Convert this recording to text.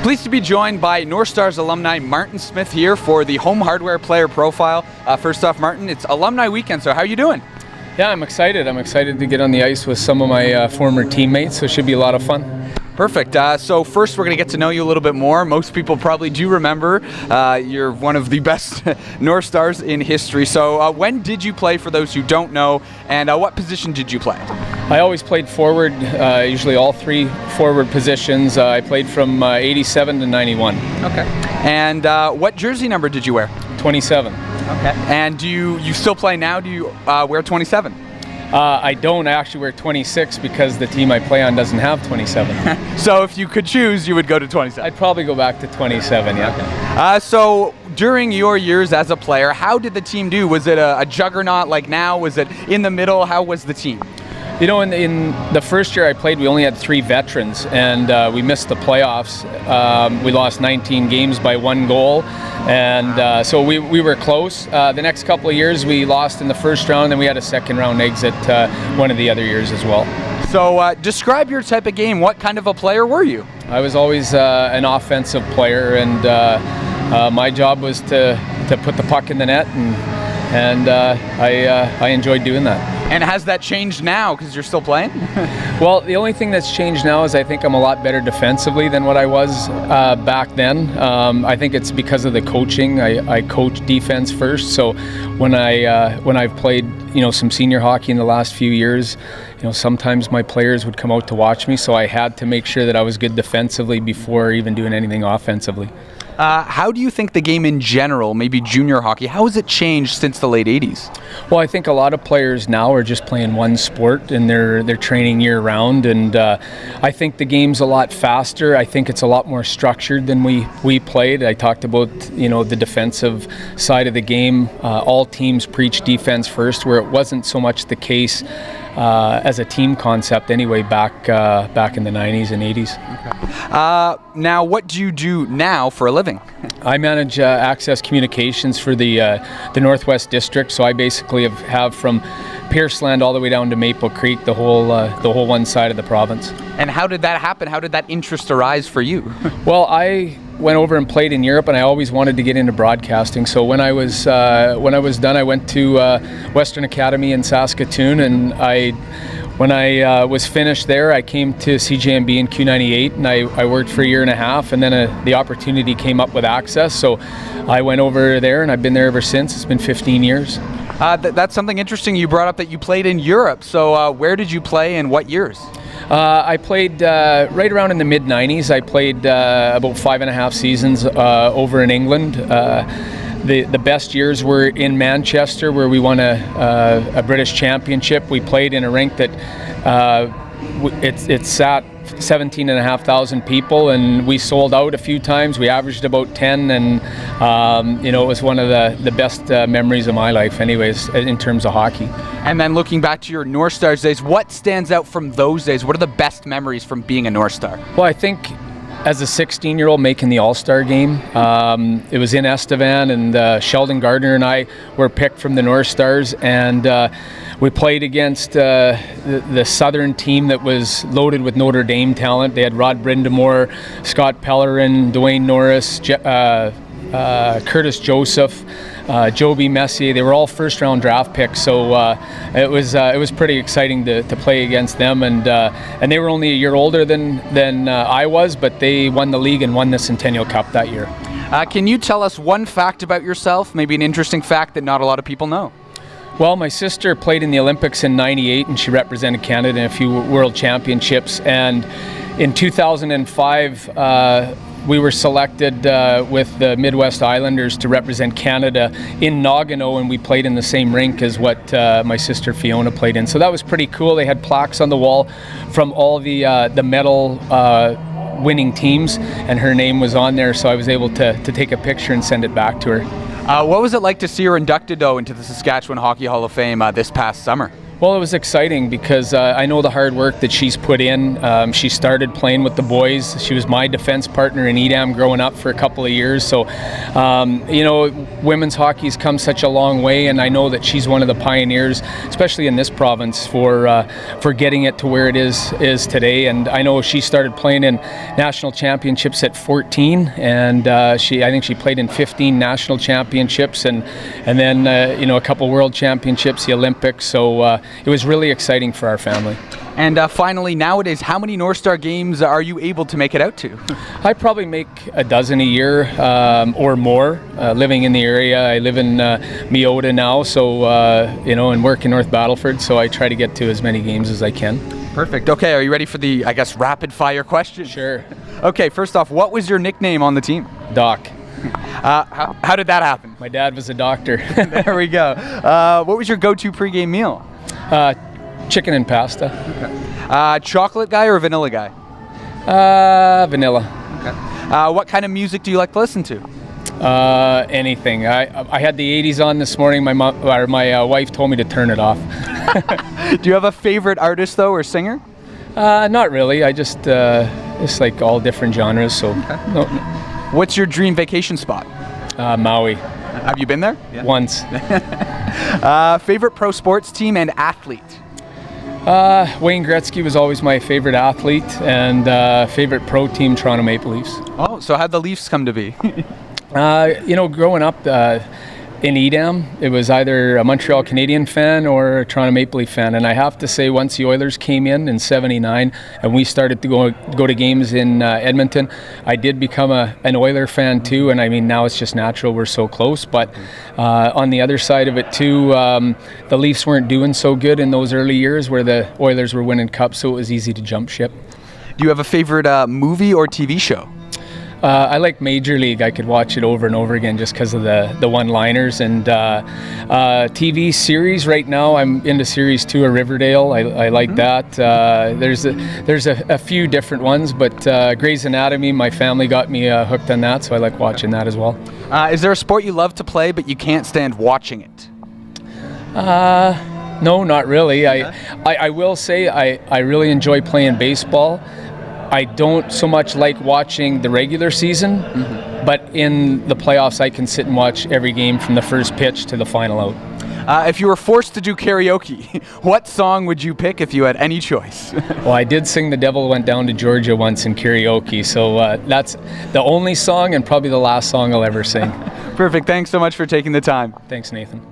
Pleased to be joined by North Stars alumni Martin Smith here for the Home Hardware Player Profile. First off, Martin, it's Alumni Weekend, so how are you doing? Yeah, I'm excited. I'm excited to get on the ice with some of my former teammates, so it should be a lot of fun. Perfect. So first we're going to get to know you a little bit more. Most people probably do remember you're one of the best North Stars in history. So when did you play, for those who don't know, and what position did you play? I always played forward, usually all three forward positions. I played from 87 to 91. Okay. And what jersey number did you wear? 27. Okay. And do you still play now? Do you wear 27? I don't actually wear 26 because the team I play on doesn't have 27. So if you could choose, you would go to 27? I'd probably go back to 27, yeah. Okay. So during your years as a player, how did the team do? Was it a juggernaut like now? Was it in the middle? How was the team? You know, in the first year I played, we only had 3 veterans, and we missed the playoffs. We lost 19 games by 1 goal, and so we were close. The next couple of years we lost in the first round, and we had a second round exit one of the other years as well. So describe your type of game. What kind of a player were you? I was always an offensive player, and my job was to put the puck in the net, and I enjoyed doing that. And has that changed now because you're still playing? Well, the only thing that's changed now is I think I'm a lot better defensively than what I was back then. I think it's because of the coaching. I coach defense first, so when I've played some senior hockey in the last few years, sometimes my players would come out to watch me, so I had to make sure that I was good defensively before even doing anything offensively. How do you think the game in general, maybe junior hockey, how has it changed since the late 80s? Well, I think a lot of players now are just playing one sport and they're training year round, and I think the game's a lot faster. I think it's a lot more structured than we played. I talked about the defensive side of the game. All teams preach defense first, where it wasn't so much the case as a team concept anyway back in the 90s and 80s. Okay. Now, what do you do now for a living? I manage access communications for the Northwest District, so I basically have from Pierceland all the way down to Maple Creek, the whole one side of the province. And how did that happen? How did that interest arise for you? Well, I went over and played in Europe, and I always wanted to get into broadcasting. So when I was done, I went to Western Academy in Saskatoon, and when I was finished there, I came to CJMB in Q98, and I worked for a year and a half, and then the opportunity came up with Access, so I went over there, and I've been there ever since. It's been 15 years. That's something interesting. You brought up that you played in Europe, so where did you play and what years? I played right around in the mid-90s. I played about 5.5 seasons over in England. The best years were in Manchester, where we won a British championship. We played in a rink that it sat 17,500 people, and we sold out a few times. We averaged about 10, and it was one of the best memories of my life anyways in terms of hockey. And then looking back to your North Stars days, what stands out from those days? What are the best memories from being a North Star? Well, I think as a 16-year-old making the All-Star game, it was in Estevan, and Sheldon Gardner and I were picked from the North Stars, and we played against the Southern team that was loaded with Notre Dame talent. They had Rod Brindamore, Scott Pellerin, Dwayne Norris, Curtis Joseph, Joby Messier. They were all first-round draft picks, so it was pretty exciting to play against them. And they were only a year older than I was, but they won the league and won the Centennial Cup that year. Can you tell us one fact about yourself, maybe an interesting fact that not a lot of people know? Well, my sister played in the Olympics in '98, and she represented Canada in a few World Championships. And in 2005, we were selected with the Midwest Islanders to represent Canada in Nagano, and we played in the same rink as what my sister Fiona played in. So that was pretty cool. They had plaques on the wall from all the medal winning teams, and her name was on there, so I was able to take a picture and send it back to her. What was it like to see her inducted, though, into the Saskatchewan Hockey Hall of Fame this past summer? Well, it was exciting because I know the hard work that she's put in. She started playing with the boys. She was my defense partner in Edam growing up for a couple of years. So, women's hockey's come such a long way, and I know that she's one of the pioneers, especially in this province, for getting it to where it is today. And I know she started playing in national championships at 14, and I think she played in 15 national championships, and then a couple world championships, the Olympics. So it was really exciting for our family. And finally, nowadays, how many North Star games are you able to make it out to? I probably make a dozen a year or more. Living in the area, I live in Meota now, so and work in North Battleford. So I try to get to as many games as I can. Perfect. Okay, are you ready for the, rapid fire question? Sure. Okay, first off, what was your nickname on the team? Doc. How did that happen? My dad was a doctor. There we go. What was your go-to pregame meal? Chicken and pasta. Okay. Chocolate guy or vanilla guy? Vanilla. Okay. What kind of music do you like to listen to? Anything. I had the 80s on this morning. My wife told me to turn it off. Do you have a favorite artist though, or singer? Not really. I just it's like all different genres. So. Okay. No. What's your dream vacation spot? Maui. Have you been there? Yeah. Once. Favorite pro sports team and athlete? Wayne Gretzky was always my favorite athlete, and favorite pro team, Toronto Maple Leafs. Oh, so how'd the Leafs come to be? Growing up in Edam, it was either a Montreal Canadian fan or a Toronto Maple Leaf fan, and I have to say, once the Oilers came in '79 and we started to go to games in Edmonton, I did become an Oiler fan too. And I mean, now it's just natural, we're so close. But on the other side of it too, the Leafs weren't doing so good in those early years where the Oilers were winning cups, so it was easy to jump ship. Do you have a favorite movie or TV show? I like Major League. I could watch it over and over again just because of the one-liners. And TV series right now, I'm into series 2 of Riverdale. I like that. There's a few different ones, but Grey's Anatomy, my family got me hooked on that, so I like watching that as well. Is there a sport you love to play but you can't stand watching it? No, not really. I will say I really enjoy playing baseball. I don't so much like watching the regular season, but in the playoffs I can sit and watch every game from the first pitch to the final out. If you were forced to do karaoke, what song would you pick if you had any choice? Well, I did sing The Devil Went Down to Georgia once in karaoke, so that's the only song and probably the last song I'll ever sing. Perfect. Thanks so much for taking the time. Thanks, Nathan.